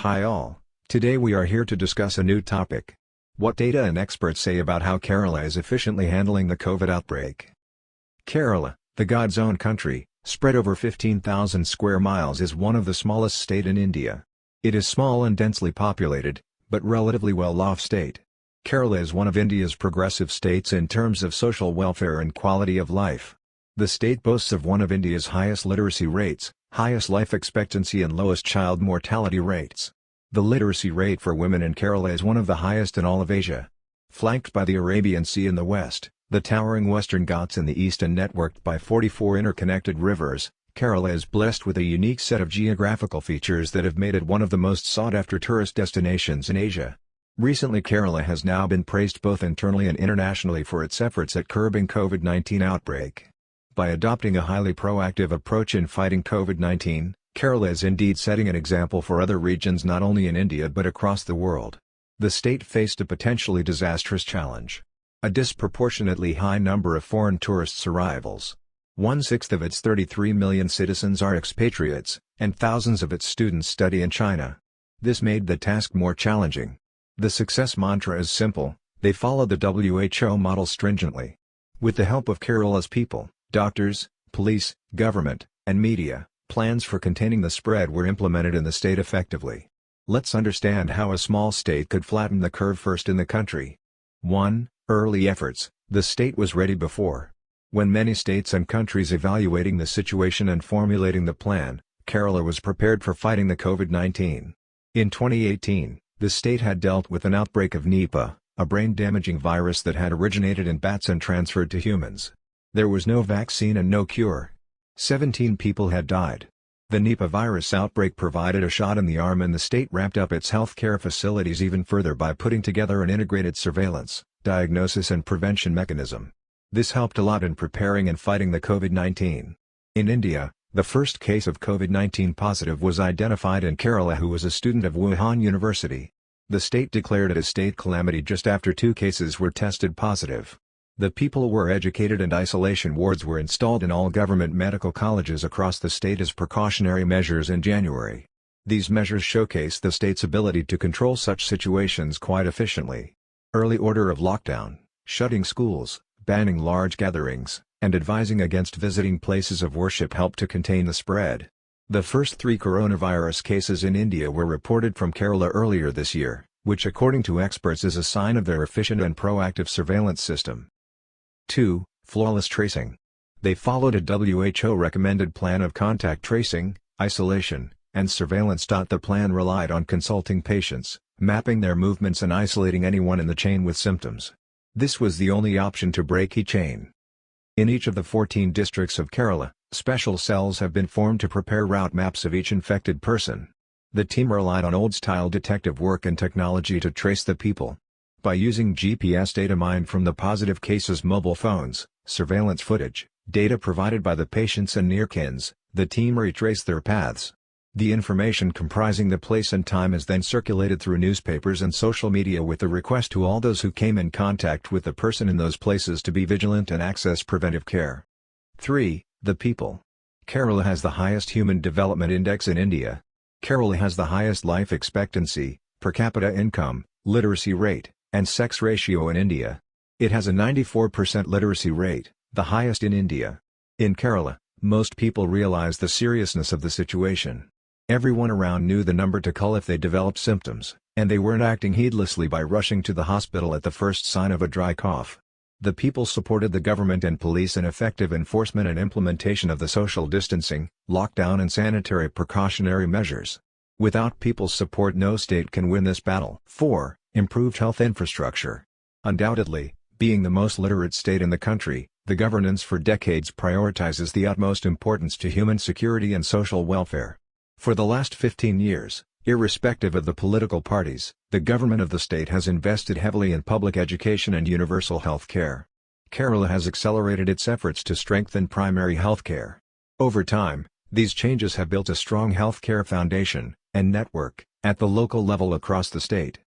Hi all, today we are here to discuss a new topic. What data and experts say about how Kerala is efficiently handling the COVID outbreak. Kerala, the God's own country, spread over 15,000 square miles, is one of the smallest state in India. It is small and densely populated, but relatively well-off state. Kerala is one of India's progressive states in terms of social welfare and quality of life. The state boasts of one of India's highest literacy rates, highest life expectancy and lowest child mortality rates. The literacy rate for women in Kerala is one of the highest in all of Asia. Flanked by the Arabian Sea in the west, the towering Western Ghats in the east and networked by 44 interconnected rivers, Kerala is blessed with a unique set of geographical features that have made it one of the most sought-after tourist destinations in Asia. Recently, Kerala has now been praised both internally and internationally for its efforts at curbing COVID-19 outbreak. By adopting a highly proactive approach in fighting COVID-19, Kerala is indeed setting an example for other regions not only in India but across the world. The state faced a potentially disastrous challenge: a disproportionately high number of foreign tourists' arrivals. 1/6 of its 33 million citizens are expatriates, and thousands of its students study in China. This made the task more challenging. The success mantra is simple: they follow the WHO model stringently. With the help of Kerala's people, doctors, police, government, and media, plans for containing the spread were implemented in the state effectively. Let's understand how a small state could flatten the curve first in the country. 1. Early efforts. The state was ready before. When many states and countries evaluating the situation and formulating the plan, Kerala was prepared for fighting the COVID-19. In 2018, the state had dealt with an outbreak of Nipah, a brain-damaging virus that had originated in bats and transferred to humans. There was no vaccine and no cure. 17 people had died. The Nipah virus outbreak provided a shot in the arm, and the state ramped up its healthcare facilities even further by putting together an integrated surveillance, diagnosis and prevention mechanism. This helped a lot in preparing and fighting the COVID-19. In India, the first case of COVID-19 positive was identified in Kerala, who was a student of Wuhan University. The state declared it a state calamity just after 2 cases were tested positive. The people were educated and isolation wards were installed in all government medical colleges across the state as precautionary measures in January. These measures showcase the state's ability to control such situations quite efficiently. Early order of lockdown, shutting schools, banning large gatherings, and advising against visiting places of worship helped to contain the spread. The first 3 coronavirus cases in India were reported from Kerala earlier this year, which according to experts is a sign of their efficient and proactive surveillance system. 2. Flawless tracing. They followed a WHO-recommended plan of contact tracing, isolation, and surveillance. The plan relied on consulting patients, mapping their movements and isolating anyone in the chain with symptoms. This was the only option to break the chain. In each of the 14 districts of Kerala, special cells have been formed to prepare route maps of each infected person. The team relied on old-style detective work and technology to trace the people. By using GPS data mined from the positive cases' mobile phones, surveillance footage, data provided by the patients and near-kins, the team retraced their paths. The information comprising the place and time is then circulated through newspapers and social media with the request to all those who came in contact with the person in those places to be vigilant and access preventive care. 3. The people. Kerala has the highest Human Development Index in India. Kerala has the highest life expectancy, per capita income, literacy rate, and sex ratio in India. It has a 94% literacy rate, the highest in India. In Kerala, most people realize the seriousness of the situation. Everyone around knew the number to call if they developed symptoms, and they weren't acting heedlessly by rushing to the hospital at the first sign of a dry cough. The people supported the government and police in effective enforcement and implementation of the social distancing, lockdown and sanitary precautionary measures. Without people's support, no state can win this battle. 4. Improved health infrastructure. Undoubtedly, being the most literate state in the country, the governance for decades prioritizes the utmost importance to human security and social welfare. For the last 15 years, irrespective of the political parties, the government of the state has invested heavily in public education and universal health care. Kerala has accelerated its efforts to strengthen primary health care. Over time, these changes have built a strong healthcare foundation and network at the local level across the state.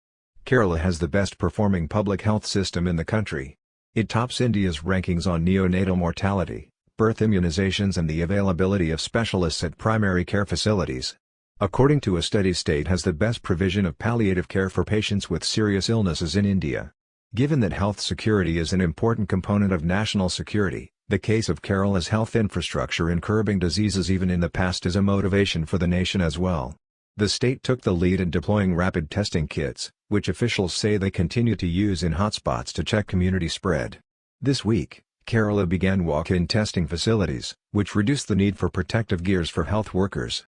Kerala has the best performing public health system in the country. It tops India's rankings on neonatal mortality, birth immunizations and the availability of specialists at primary care facilities. According to a study, state has the best provision of palliative care for patients with serious illnesses in India. Given that health security is an important component of national security, the case of Kerala's health infrastructure in curbing diseases even in the past is a motivation for the nation as well. The state took the lead in deploying rapid testing kits, which officials say they continue to use in hotspots to check community spread. This week, Kerala began walk-in testing facilities, which reduced the need for protective gears for health workers.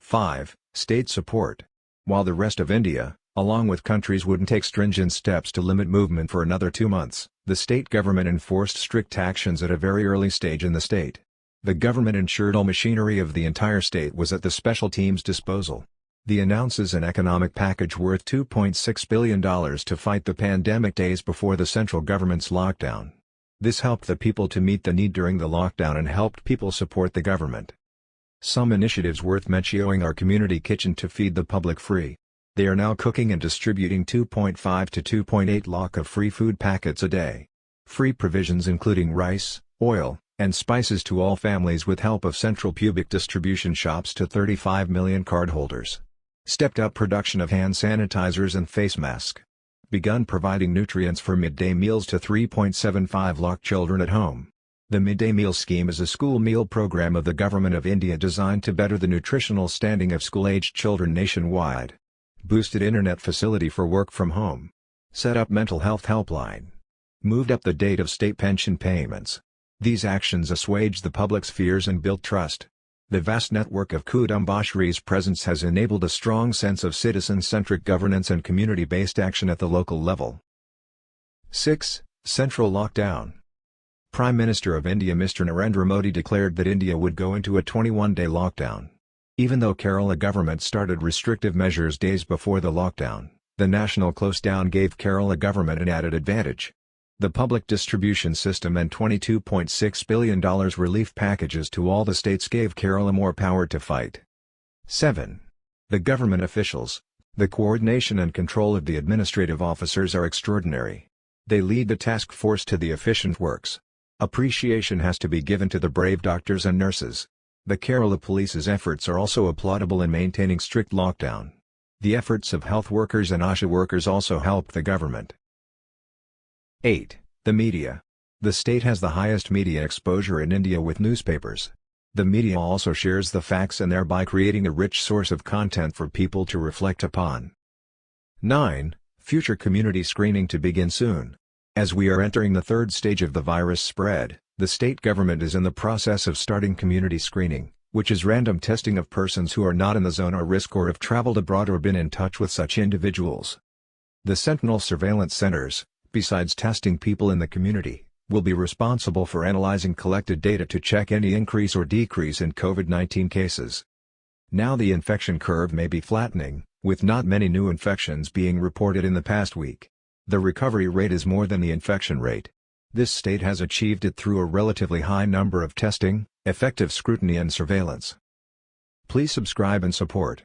5. State support. While the rest of India, along with countries, wouldn't take stringent steps to limit movement for another 2 months, the state government enforced strict actions at a very early stage in the state. The government ensured all machinery of the entire state was at the special team's disposal. The announces an economic package worth $2.6 billion to fight the pandemic days before the central government's lockdown. This helped the people to meet the need during the lockdown and helped people support the government. Some initiatives worth mentioning are Community Kitchen to feed the public free. They are now cooking and distributing 2.5 to 2.8 lakh of free food packets a day. Free provisions including rice, oil, and spices to all families with help of central public distribution shops to 35 million cardholders. Stepped up production of hand sanitizers and face masks. Begun providing nutrients for midday meals to 3.75 lakh children at home. The Midday Meal Scheme is a school meal program of the Government of India designed to better the nutritional standing of school-aged children nationwide. Boosted internet facility for work from home. Set up mental health helpline. Moved up the date of state pension payments. These actions assuaged the public's fears and built trust. The vast network of Kudumbashree's presence has enabled a strong sense of citizen-centric governance and community-based action at the local level. 6. Central lockdown. Prime Minister of India Mr. Narendra Modi declared that India would go into a 21-day lockdown. Even though Kerala government started restrictive measures days before the lockdown, the national close-down gave Kerala government an added advantage. The public distribution system and $22.6 billion relief packages to all the states gave Kerala more power to fight. 7. The government officials. The coordination and control of the administrative officers are extraordinary. They lead the task force to the efficient works. Appreciation has to be given to the brave doctors and nurses. The Kerala Police's efforts are also applaudable in maintaining strict lockdown. The efforts of health workers and ASHA workers also helped the government. 8. The media. The state has the highest media exposure in India with newspapers. The media also shares the facts and thereby creating a rich source of content for people to reflect upon. 9. Future community screening to begin soon. As we are entering the third stage of the virus spread, the state government is in the process of starting community screening, which is random testing of persons who are not in the zone or risk or have traveled abroad or been in touch with such individuals. The Sentinel surveillance centers, besides testing people in the community, will be responsible for analyzing collected data to check any increase or decrease in COVID-19 cases. Now the infection curve may be flattening, with not many new infections being reported in the past week. The recovery rate is more than the infection rate. This state has achieved it through a relatively high number of testing, effective scrutiny and surveillance. Please subscribe and support.